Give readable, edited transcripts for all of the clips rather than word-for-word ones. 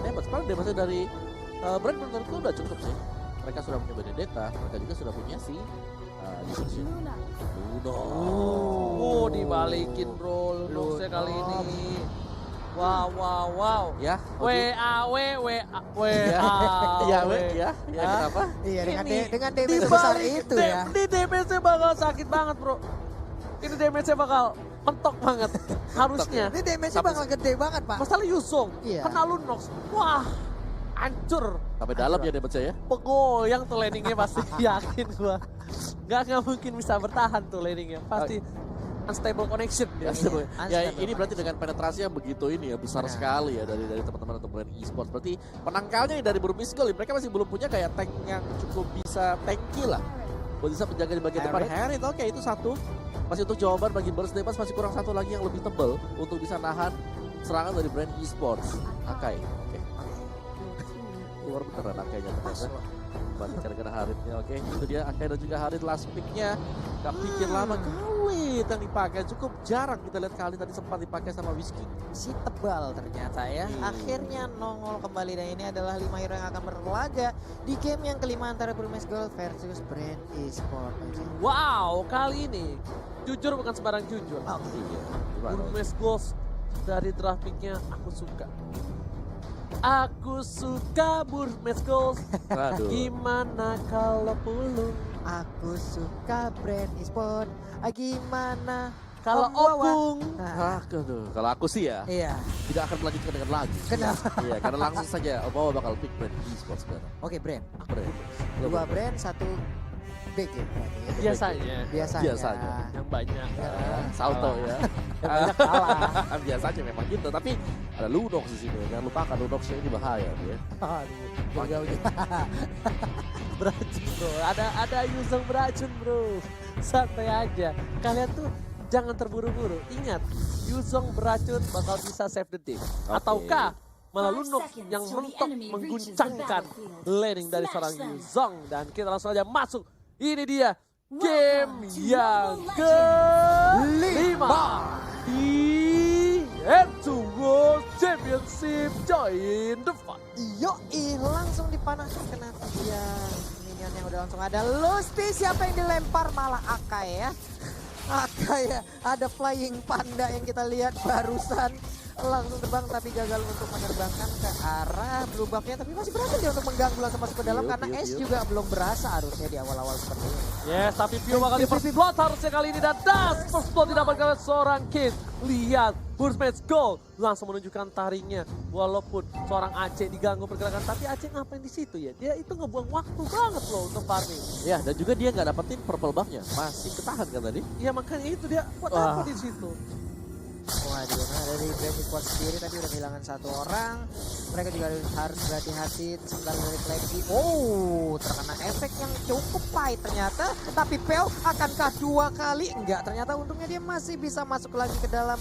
hebat. Sekarang damage dari Brand menurutku udah cukup sih. Mereka sudah punya Benedetta, mereka juga sudah punya si Yusushi. Luno. Oh, dibalikin bro, Lunox kali ini. Wow. Ya, Ya, ya, kenapa? Iya, Ini dengan damage sebesar itu ya. Ini damage-nya bakal sakit banget bro. Ini damage-nya bakal mentok banget harusnya. Ini damage-nya bakal gede banget, Pak. Masalah Yusong, Iya. kena Lunox. Wah, hancur. Sampai dalam ya damage ya. Pegoyang tuh landingnya pasti, yakin gua. Nggak mungkin bisa bertahan tuh landingnya. Pasti unstable connection dia. Ya ini berarti dengan penetrasi yang begitu ini ya besar Nah. sekali ya dari teman-teman untuk brand e-sports. Berarti penangkalnya nih dari Burmese Gold, mereka masih belum punya kayak tank yang cukup bisa tanky lah. Buat bisa menjaga di bagian depan. Harith oke itu satu. Masih untuk jawaban bagi Burst Depas masih kurang satu lagi yang lebih tebal untuk bisa nahan serangan dari brand e-sports. Akai. Oke. Keluar beneran Akainya ternyata. Bandingkan dengan Harithnya. Oke, itu dia Akai dan juga Harith last pick-nya. Gak pikir lama kali yang dipakai. Cukup jarang kita lihat kali tadi sempat dipakai sama Whiskey. Si tebal ternyata ya. Akhirnya nongol kembali dan ini adalah 5 hero yang akan berlaga di game yang kelima antara Burmese Gold versus Brand Esports. Wow, kali ini jujur bukan sembarang jujur. Iya. Gimana? Burmese Gold dari draft pick-nya aku suka. Aku suka Burmese Gold. Aduh. Gimana kalau pulung? Aku suka Brand Esports. Gimana Kalau Om Wawa? opung? Nah, Aduh, kalau aku sih ya iya. tidak akan melanjutkan dengan lagi. Kenapa? Iya, karena langsung saja Obawa bakal pick brand e-sports sekarang. Oke, Brand. Brand. Dua Brand, satu BG berarti ya. Biasanya. Biasanya. Yang banyak. Salto ya. Banyak kalah. Biasanya memang gitu, tapi ada Lunox di sini. Jangan lupakan Lunoxnya ini bahaya dia. Aduh, jauh-jauh. Beracun bro, ada Yusong beracun bro. Santai aja. Kalian tuh jangan terburu-buru. Ingat, Yusong beracun bakal bisa save the day. Ataukah malah Lunox yang mentok mengguncangkan landing dari seorang Yusong. Dan kita langsung aja masuk. Ini dia game yang ke-5 di End2 World Championship. Join the fight. Yoi, langsung dipanaskan kena tiang. Minion yang udah langsung ada. Lusty siapa yang dilempar malah Akai ya. Akai ya, ada flying panda yang kita lihat barusan. Langsung terbang tapi gagal untuk menerbangkan ke arah blue buff-nya. Tapi masih berhasil dia untuk mengganggu langsung masuk ke dalam karena Ace juga belum berasa harusnya di awal-awal seperti ini. Yes, tapi Pio bakal di first blood harusnya kali ini. Dan das first blood didapatkan oleh seorang Kid. Lihat, Burmese Gold langsung menunjukkan taringnya. Walaupun seorang Aceh diganggu pergerakan, tapi Aceh ngapain di situ ya? Dia itu ngebuang waktu banget loh untuk farming. Ya, dan juga dia nggak dapetin purple buff-nya. Masih ketahan kan tadi? Ya makanya itu dia buat apa di situ? Waduh, nah dari Brand Esports sendiri tadi udah kehilangan satu orang. Mereka juga harus berhati-hati sebentar dari lagi. Oh, terkena efek yang cukup pahit ternyata. Tapi Peo akankah 2 kali? Enggak, ternyata untungnya dia masih bisa masuk lagi ke dalam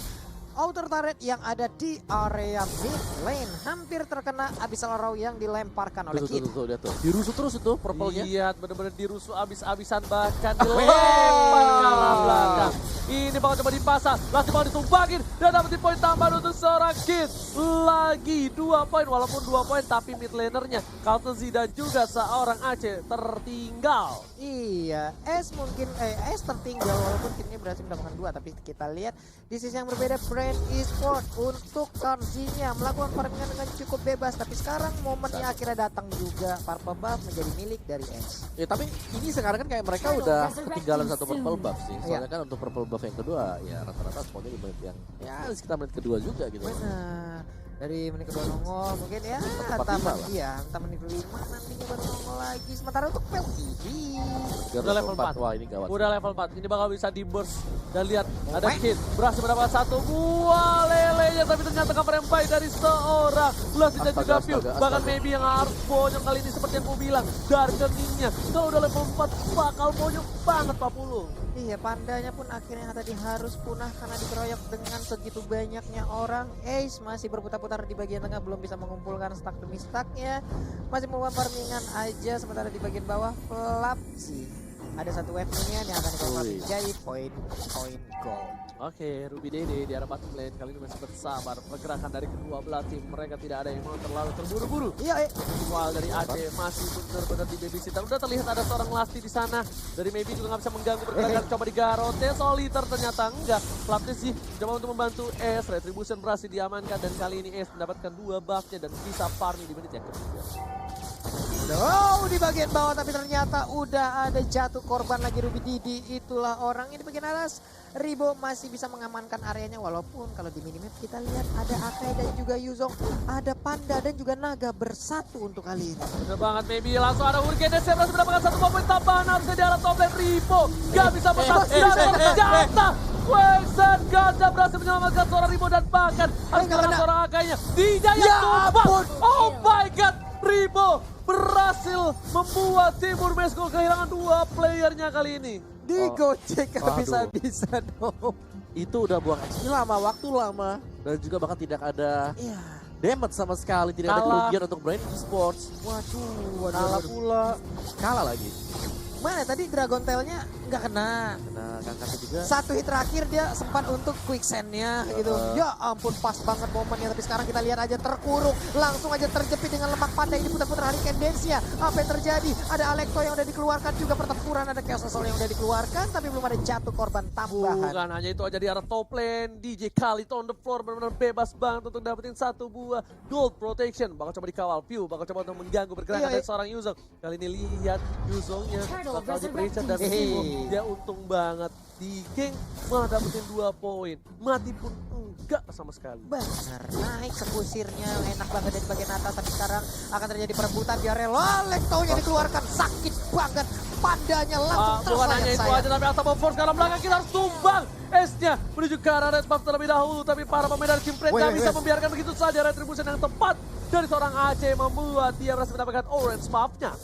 outer turret yang ada di area mid lane. Hampir terkena Abyssal Row yang dilemparkan oleh Kid. Tuh, dia tuh. Dirusuh terus itu purple-nya. Lihat bener-bener dirusuh abis-abisan bahkan dilempar ke arah belakang. Ini bakal coba dipasang, lagi bakal ditumbakin dan dapetin poin tambahan untuk seorang Kid. Lagi 2 poin, walaupun 2 poin tapi mid lanernya Kaltezi dan juga seorang Aceh tertinggal. Iya, S tertinggal walaupun Kidnya berhasil mendapatkan 2. Tapi kita lihat di sisi yang berbeda Brand Esports untuk Karzinya melakukan farmingan dengan cukup bebas. Tapi sekarang momennya akhirnya datang juga. Purple buff menjadi milik dari S. Ya tapi ini sekarang kan kayak mereka udah ketinggalan satu purple buff sih. Soalnya kan untuk purple buff yang kedua ya rata-rata spawnnya di menit yang ya sekitar menit kedua juga gitu. Benar. Dari menit kedua nongol mungkin ya entah menit kelima nantinya baru nongol lagi. Sementara untuk Pel Udah level 4. Wah ini gawat. Udah level 4. Ini bakal bisa di burst. Dan lihat ada Kid berhasil mendapatkan satu buah lelenya, tapi ternyata cover yang baik dari seorang Lusty dan juga Pio. Bahkan maybe yang harus bonyok kali ini seperti yang aku bilang dari keningnya. Kalau udah level 4 bakal bonyok banget Pak Pulu. Iya, pandanya pun akhirnya tadi harus punah karena dikeroyok dengan segitu banyaknya orang. Ace masih berputar-putar di bagian tengah, belum bisa mengumpulkan stack demi stacknya. Masih mau farmingan aja, sementara di bagian bawah Flapsy. Ada satu wave minion yang akan dikonvert menjadi poin gold. Oke, Ruby Dede di arah bottom lane kali ini masih bersabar. Pergerakan dari kedua belah tim, mereka tidak ada yang mau terlalu terburu-buru. Iya, Soal dari Aceh masih benar-benar di babysitter. Udah terlihat ada seorang Lasti di sana. Dari Maybe juga nggak bisa mengganggu pergerakan. Coba digarote, Soliter ternyata enggak. Flapnya sih coba untuk membantu S. Retribution berhasil diamankan dan kali ini S mendapatkan 2 buffnya dan bisa farming di menit yang ketiga. Oh, di bagian bawah tapi ternyata udah ada jatuh korban lagi Ruby Didi. Itulah orang ini di bagian atas. Ribo masih bisa mengamankan areanya walaupun kalau di minimap kita lihat ada Akai dan juga Yuzong, ada Panda dan juga Naga bersatu untuk kali ini. Bener banget, maybe langsung ada Hurricane DC berhasil mendapatkan 1 poin tambahan harusnya di arah top lane. Ribo gak bisa bertahan dan ternyata Wexen Ganda berhasil menyelamatkan seorang Ribo dan bahkan harus mengalahkan seorang Akainya. Dia yang tumbang. Oh my god, Ribo berhasil membuat Timur Meskul kehilangan 2 playernya kali ini. Digocek bisa-bisa dong. Itu udah buang XP lama, waktu lama. Dan juga bahkan tidak ada Iya. damage sama sekali. Tidak ada Kalah. kerugian untuk Brain Esports. Kalah pula. Kalah lagi. Mana tadi Dragon Tail-nya nggak kena. Kena Kangkatnya juga. Satu hit terakhir dia sempat untuk quicksand-nya gitu. Ya ampun pas banget momennya. Tapi sekarang kita lihat aja terkurung. Langsung aja terjepit dengan lemak Panda ini putar-putar Hurricane Dance-nya. Apa yang terjadi? Ada Alekto yang udah dikeluarkan juga pertempuran. Ada Chaos Soul yang udah dikeluarkan. Tapi belum ada jatuh korban tambahan. Bukan hanya itu aja di arah top lane. DJ Khalid on the floor benar-benar bebas banget untuk dapetin 1 buah gold protection. Bakal coba dikawal View, bakal coba untuk mengganggu pergerakan dari seorang Yuzong. Kali ini lihat Yuzongnya bakal diperiksa dan dia untung banget. Di geng malah dapetin 2 poin. Mati pun enggak sama sekali. Benar, naik sekusirnya enak banget dari bagian atas. Tapi sekarang akan terjadi perebutan di area Alekto-nya dikeluarkan. Sakit banget. Pandanya langsung Bukan hanya itu aja, tapi Atama Force sekarang belakang kita harus tumbang. S-nya menuju ke arah red buff terlebih dahulu. Tapi para pemain dari Kim Pred gak bisa membiarkan begitu saja. Retribution yang tepat dari seorang Aceh membuat dia berhasil mendapatkan orange buff-nya.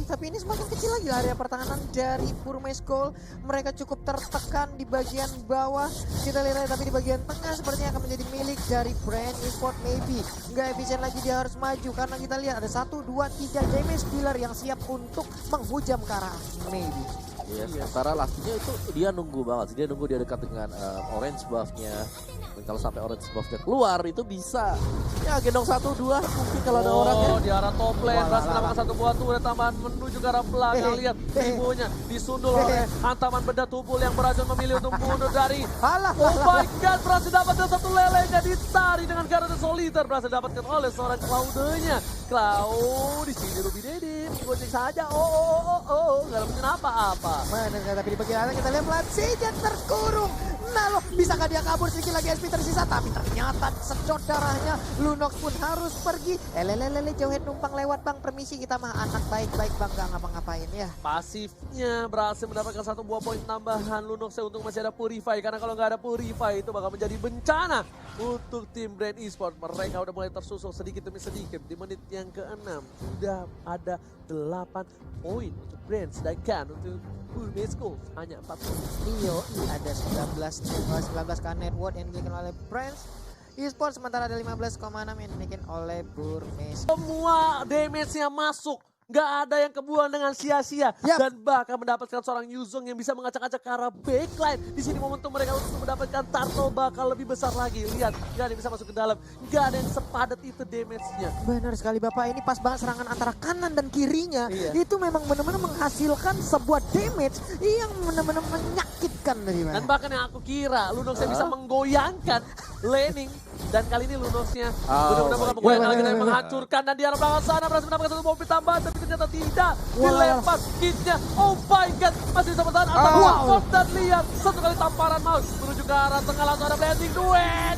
Tapi ini semakin kecil lagi area pertahanan dari Purmeskol. Mereka cukup tertekan di bagian bawah. Kita lihat tapi di bagian tengah sepertinya akan menjadi milik dari Brand Esport Maybe. Nggak efisien lagi dia harus maju karena kita lihat ada 1, 2, 3 damage dealer yang siap untuk menghujam ke arah Maybe. Sementara Lastinya itu dia nunggu banget sih. Dia nunggu dia dekat dengan orange buff-nya. Dan kalau sampai orange buff-nya keluar itu bisa ya gendong 1, 2 mungkin kalau ada orang ya. Di arah top lane berhasil mendapatkan 1 buah turret tambahan menuju ke arah belakang. Lihat Ribonya disundul oleh hantaman benda tubuh yang beracun memilih untuk mundur dari. Oh my god, berhasil dapatkan 1 lelenya ditarik dengan Garden Soliter. Berhasil dapatkan oleh seorang Cloud-nya. Cloud di sini Ruby Dede gocek saja. Gak dapetin apa-apa. Mana tapi di bagian atas kita lihat Platzinya terkurung. Nah loh, bisakah dia kabur sedikit lagi SP tersisa? Tapi ternyata sedot darahnya. Lunox pun harus pergi. Lele jauhin numpang lewat bang. Permisi kita mah anak baik-baik bang. Gak ngapa-ngapain ya. Pasifnya berhasil mendapatkan 1 buah poin tambahan. Lunoxnya untung masih ada Purify. Karena kalau nggak ada Purify itu bakal menjadi bencana untuk tim Brand Esport. Mereka udah mulai tersusul sedikit demi sedikit. Di menit yang ke-6 sudah ada 8 poin untuk Brand. Sedangkan untuk Purmeskul hanya 4 poin. Ada 19k net worth yang dimiliki oleh Brands Esport. Sementara ada 15,6 yang dimiliki oleh Purmeskul. Semua damage-nya masuk. Nggak ada yang kebuang dengan sia-sia. Dan bahkan mendapatkan seorang Yuzong yang bisa ngacak-ngacak ke arah backline. Di sini momentum mereka untuk mendapatkan turtle bakal lebih besar lagi. Lihat, nggak ada yang bisa masuk ke dalam. Nggak ada yang sepadat itu damage-nya. Benar sekali Bapak, ini pas banget serangan antara kanan dan kirinya. Itu memang benar-benar menghasilkan sebuah damage yang benar-benar menyakitkan dari mana. Dan bahkan yang aku kira Lunoxnya bisa menggoyangkan laning. Dan kali ini Lunoxnya benar-benar bukan menggoyangkan lagi, tapi menghancurkan. Dan di arah belakang sana berhasil mendapatkan 1 mobil tambahan. Tapi ternyata tidak. Dilempar kitnya. Oh my god. Masih bisa bertahan. Dan lihat. 1 kali tamparan mouse. Menuju ke arah tengah langsung ada blending.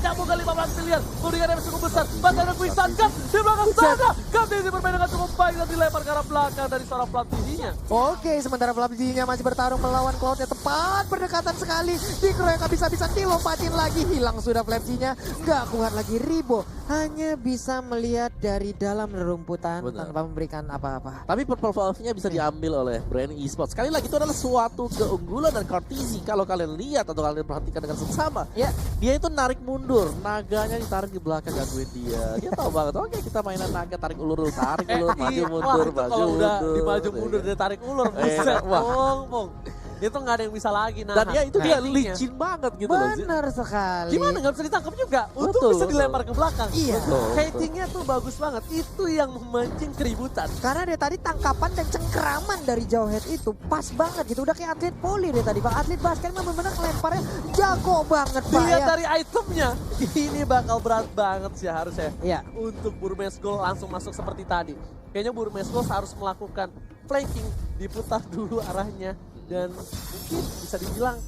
Jambul ke 15 miliar. Kemudian yang cukup besar. Bahkan ada quicksand Cup. Di belakang sana. Cup ini bermain dengan cukup baik. Dan dilempar ke arah belakang dari seorang Flaptidinya. Oke, sementara Flaptidinya masih bertarung melawan Cloud-nya. Tepat berdekatan sekali. Dikeroyok bisa-bisa dilompatin lagi. Hilang sudah Flaptidinya. Nggak kuat lagi. Ribo hanya bisa melihat dari dalam rumputan tanpa memberikan apa-apa. Tapi purple valve-nya bisa diambil oleh Brand Esports. Sekali lagi itu adalah suatu keunggulan dan Cortizi. Kalau kalian lihat atau kalian perhatikan dengan seksama, dia itu narik mundur, naganya ditarik di belakang gangguin dia. Dia tahu banget, oke kita mainan naga tarik ulur, maju mundur, maju Kalau udah mundur. dimaju mundur dia tarik ulur, buset, pong. itu nggak ada yang bisa lagi. Nah, Dan ya itu dia endingnya. licin banget gitu loh. Benar sekali. Gimana nggak bisa ditangkap juga? Untung Betul, bisa betul. dilempar ke belakang. Iya. Betul. Hatingnya tuh bagus banget. Itu yang memancing keributan. Karena dia tadi tangkapan dan cengkeraman dari jauh head itu pas banget gitu. Udah kayak atlet poli dia tadi. Bang atlet basket memang benar lemparnya jago banget Pak Dilihat ya. dari itemnya, ini bakal berat banget sih harusnya. Iya. Untuk Burmes Gold langsung masuk seperti tadi. Kayaknya Burmes Gold harus melakukan flanking, diputar dulu arahnya. Dan mungkin bisa dibilang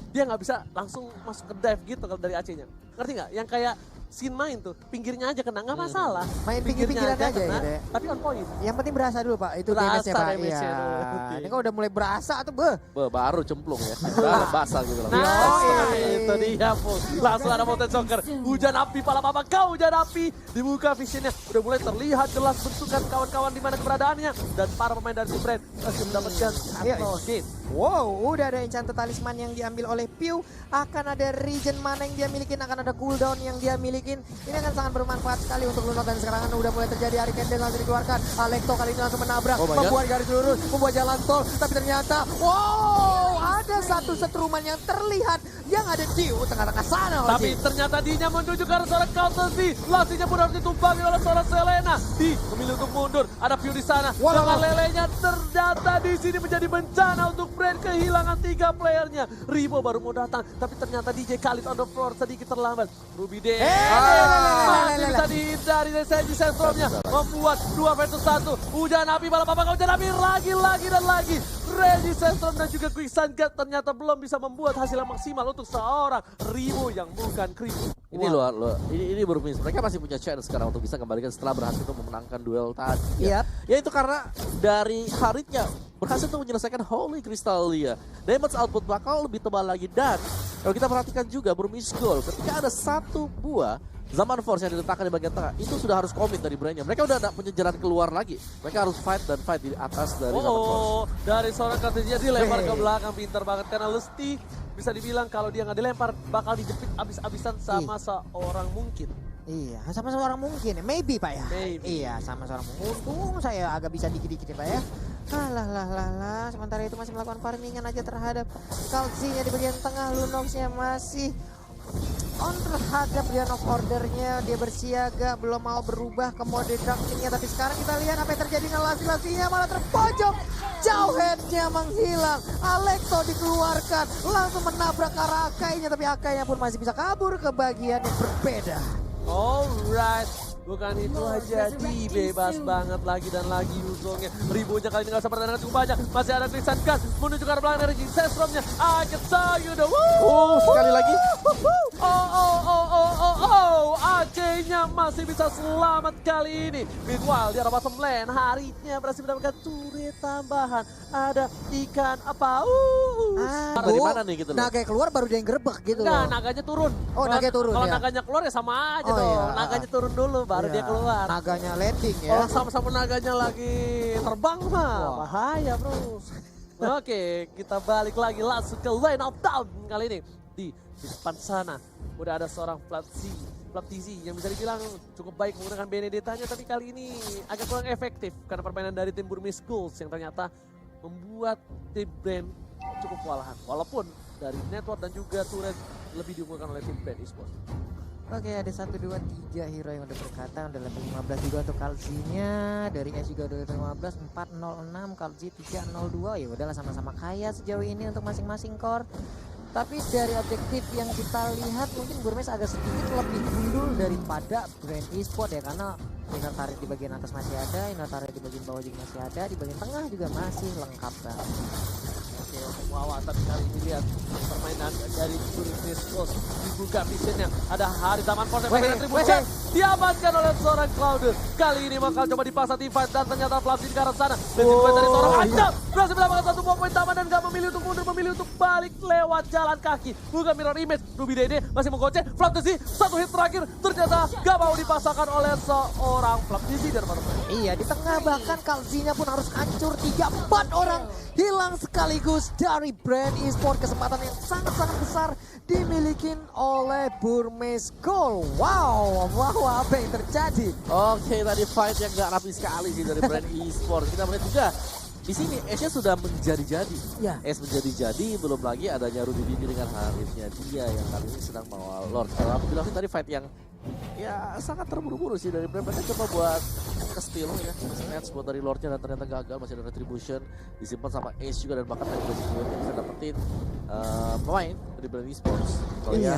dia nggak bisa langsung masuk ke dive gitu kalau dari AC-nya. Ngerti nggak? Yang kayak Sin main tuh, pinggirnya aja kena, nggak masalah. Main pinggir-pinggiran aja kena, gitu ya. tapi on point. Yang penting berasa dulu Pak, itu Berasa damage-nya Pak. damage-nya Iya. dulu. Ini kalau udah mulai berasa tuh beuh. Baru cemplung ya. Udah basah gitu loh. Nah, Yoi. itu dia Pul. Langsung ada Mountain Soccer. Hujan api, pala papa kau hujan api. Dibuka visionnya, udah mulai terlihat jelas bentukan kawan-kawan di mana keberadaannya. Dan para pemain dari Brand masih mendapatkan satu hit. Wow, udah ada enchanted talisman yang diambil oleh Pew. Akan ada region mana yang dia milikin, akan ada cooldown yang dia milikin. Ini akan sangat bermanfaat sekali untuk Lunok dan sekarang udah mulai terjadi Hurricane Dance langsung dikeluarkan. Alekto kali ini langsung menabrak, Oh my God. membuat garis lurus, membuat jalan tol. Tapi ternyata, wow, ada satu setruman yang terlihat yang ada di tengah-tengah sana. Tapi ternyata Dinya menuju ke arah seorang counter D. Lastinya pun harus ditumpangi oleh seorang Selena. Di memilih untuk mundur. Ada Pew di sana. Walau. Dengan lelenya ternyata di sini menjadi bencana untuk Brand kehilangan 3 playernya. Ribo baru mau datang. Tapi ternyata DJ Khalid on the floor sedikit terlambat. Ruby D. Masih bisa dihindari dari Senji Sentrumnya. Membuat 2 versus 1. Hujan api balap apa hujan api lagi dan lagi. Reggie Sentrum dan juga Quicksand God ternyata belum bisa membuat hasil yang maksimal untuk seorang Ribo yang bukan Kribo. Ini loh, ini Burmis. Mereka masih punya chance sekarang untuk bisa kembalikan setelah berhasil untuk memenangkan duel tadi. Yap. Ya itu karena dari Haritnya berhasil untuk menyelesaikan Holy Crystallia. Damage output bakal lebih tebal lagi dan kalau kita perhatikan juga Burmis Gold ketika ada satu buah Zaman Force yang diletakkan di bagian tengah itu sudah harus komit dari brandnya. Mereka udah ada punya jalan keluar lagi. Mereka harus fight dan fight di atas dari Zaman Force. Dari seorang Kartisia dilempar ke belakang, pintar banget karena Lesti bisa dibilang kalau dia nggak dilempar bakal dijepit abis-abisan sama seorang mungkin. Iya, sama seorang mungkin. Maybe Pak ya. Maybe. Iya, sama seorang mungkin. Untung saya agak bisa dikit-dikit ya Pak ya. Lah. Sementara itu masih melakukan farmingan aja terhadap Kalsinya di bagian tengah. Lunoxnya masih on terhadap Beyond of Order-nya. Dia bersiaga, belum mau berubah ke mode draftingnya. Tapi sekarang kita lihat apa yang terjadi dengan Lasi-Lasinya malah terpojok. Jauh headnya menghilang. Alekto dikeluarkan, langsung menabrak ke arah Akainya. Tapi Akainya pun masih bisa kabur ke bagian yang berbeda. Alright, bukan itu aja, dibebas banget lagi dan lagi Yuzongnya. Ribunya kali ini gak usah pertandingan cukup banyak. Masih ada Quicksand God menuju ke arah belakang dari Sestromnya. I can tell you the Sekali lagi. AC-nya masih bisa selamat kali ini. Meanwhile di arah bottom lane, Haritnya berhasil mendapatkan turret tambahan. Ada ikan apa? Dari mana nih gitu loh? Naga keluar baru dia yang gerebek gitu Nah, loh. naganya turun. Oh, naganya turun, Kalau ya. naganya keluar ya sama aja Oh, dong. iya. Naganya turun dulu baru Iya, dia keluar. Naganya landing ya. Kalau sama-sama naganya lagi terbang mah Wah. bahaya bro. Oke, kita balik lagi langsung ke Lane of Down kali ini. Di depan sana udah ada seorang Platzi yang bisa dibilang cukup baik menggunakan Benedetta-nya, tapi kali ini agak kurang efektif karena permainan dari tim Burmese Schools yang ternyata membuat tim Brand cukup kewalahan. Walaupun dari network dan juga turret lebih diunggulkan oleh tim Brand Esports. Oke, ada 1, 2, 3 hero yang udah berkata, udah level 15 juga untuk Kalzinya. Dari S juga udah level 15, 406, Kalzi 302. Ya udahlah sama-sama kaya sejauh ini untuk masing-masing core. Tapi dari objektif yang kita lihat mungkin Burmese agak sedikit lebih unggul daripada Brand Esports ya, karena inner turret di bagian atas masih ada, inner turret di bagian bawah juga masih ada, di bagian tengah juga masih lengkap banget. Oke, untuk Wawa, tapi kali ini lihat permainan dari Burmese Schools dibuka visionnya. Ada Hari Zaman Force yang Tribunjan diamankan oleh seorang Cloudus. Kali ini bakal coba dipasang di fight dan ternyata Plastik ke arah sana. Dan dari seorang Acap berhasil mendapatkan 1 poin taman dan gak memilih untuk mundur, memilih untuk balik lewat jalan kaki. Bukan mirror image, Ruby Dede masih menggoceh. Flaptisi, 1 hit terakhir ternyata gak mau dipasangkan oleh seorang Flaptisi dan teman-teman. Iya, di tengah bahkan Kalzinya pun harus hancur. 3-4 orang hilang sekaligus dari Brand Esports. Kesempatan yang sangat-sangat besar dimiliki oleh Burmese Gold. Wow, apa yang terjadi? Oke, tadi fight yang gak rapi sekali sih dari Brand Esports. Kita melihat juga Di sini Ace-nya sudah menjadi-jadi. Ya. Ace menjadi-jadi, belum lagi adanya Rudy Didi dengan Harisnya dia yang kali ini sedang bawa Lord. Kalau aku bilang sih tadi fight yang ya sangat terburu-buru sih dari Brand. Mereka coba buat ke-steal ya, snatch buat dari Lordnya dan ternyata gagal, masih ada retribution disimpan sama Ace juga dan bahkan dari juga bisa dapetin pemain dari Brand Esports. So, Iya, ya,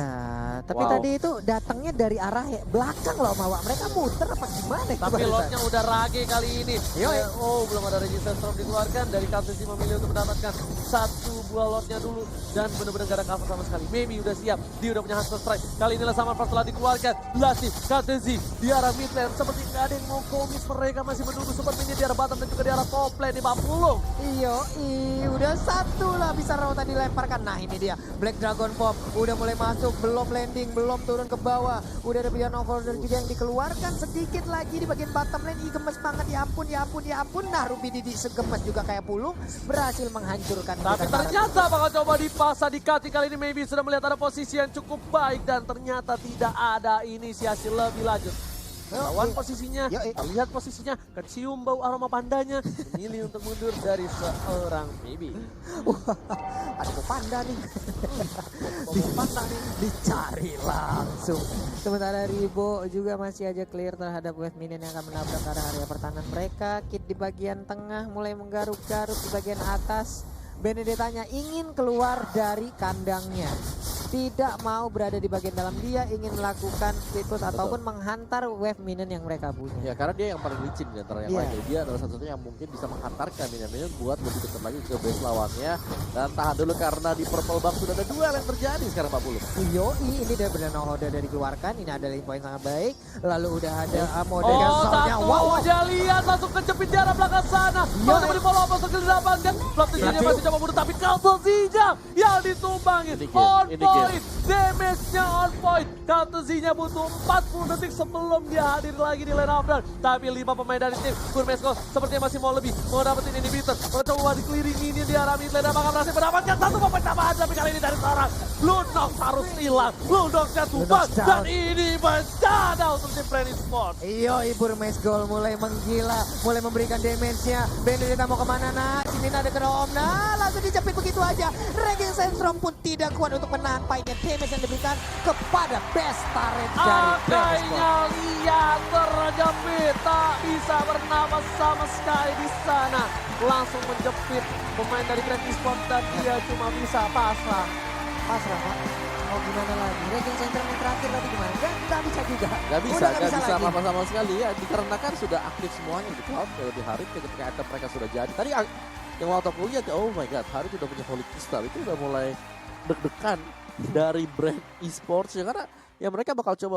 tapi wow. tadi itu datangnya dari arah belakang loh Mawa. Mereka muter apa gimana? Tapi Coba Lordnya udah rage kali ini. Yo, Oh, belum ada resistance storm dikeluarkan dari Katsushi memilih untuk mendapatkan satu buah Lordnya dulu dan benar-benar gak ada cover sama sekali. Maybe udah siap, dia udah punya Hunter Strike. Kali inilah sama setelah dikeluarkan. Lasih, Katsushi di arah mid lane seperti gak ada yang mau komis. Mereka masih menunggu super mini di arah bottom dan juga di arah top lane di 40. Iyo, udah satu lah bisa Rauta dilemparkan. Nah ini dia Black Dragon Bomb udah mulai masuk, belum landing, belum turun ke bawah. Udah ada Beyond Overlord juga yang dikeluarkan sedikit lagi di bagian bottom lane. Ih gemes banget, ya ampun, ya ampun, ya ampun. Nah Ruby Didi segemes juga kayak pulung, berhasil menghancurkan. Tapi ternyata bakal coba dipasang di Kati kali ini. Maybe sudah melihat ada posisi yang cukup baik dan ternyata tidak ada inisiasi lebih lanjut. Lawan posisinya, lihat posisinya, kecium bau aroma pandanya, memilih untuk mundur dari seorang Maybe. Ada mau panda nih. Dicari langsung. Sementara Ribo juga masih aja clear terhadap wave minion yang akan menabrak ke arah area pertahanan mereka. Kit di bagian tengah mulai menggaruk-garuk di bagian atas. Benedettanya ingin keluar dari kandangnya. Tidak mau berada di bagian dalam, dia ingin melakukan split push ataupun menghantar wave minion yang mereka punya. Ya karena dia yang paling licin di antara yang Iya. lain. Dia adalah satu-satunya yang mungkin bisa menghantarkan minion-minion buat lebih dekat lagi ke base lawannya. Dan tahan dulu karena di purple buff sudah ada duel yang terjadi sekarang 40. Yoi, ini dia benar Nohoda dari dikeluarkan. Ini ada link point sangat baik. Lalu udah ada mode Oh, yang soundnya. satu udah lihat langsung kejepit di arah belakang sana. Lalu di follow up skill didapatkan. Flaptinya masih coba bunuh tapi Kaltosinya yang ditumbangin. Ini On game. point, damage-nya on point. Kaltosinya butuh 40 detik sebelum dia hadir lagi di lane of run. Tapi 5 pemain dari tim Burmesco sepertinya masih mau lebih. Mau dapetin inhibitor. Mau coba dikelilingi ini di arah mid lane dan bakal berhasil mendapatkan satu pemain tambahan. Tapi kali ini dari seorang Blue Nox harus hilang. Blue Nox-nya tumbang dan ini bencana untuk tim Brand Esports. Yoi, Burmes Gold mulai menggila, mulai memberikan damage-nya. Benedetta mau kemana nak? Sini ada ke Om. Nah, langsung dijepit begitu aja. Raging Sandstorm pun tidak kuat untuk menahan fight-nya. Damage yang diberikan kepada best turret dari Brand Esports. Akainya lihat terjepit, tak bisa bernapas sama sekali di sana. Langsung menjepit pemain dari Brand Esports dan dia cuma bisa pasrah. Pasrah, Pak. Mau gimana lagi? Raging Sandstorm yang terakhir tadi gimana? Gak bisa juga. Gak bisa, Udah gak bisa lagi. apa-apa sama sekali ya. Dikarenakan sudah aktif semuanya di cloud. Lebih hari ketika item mereka sudah jadi. Tadi yang waktu aku lihat, oh my god, Harit udah punya Holy Crystal. Itu udah mulai deg-degan dari Brand Esports ya. Karena ya mereka bakal coba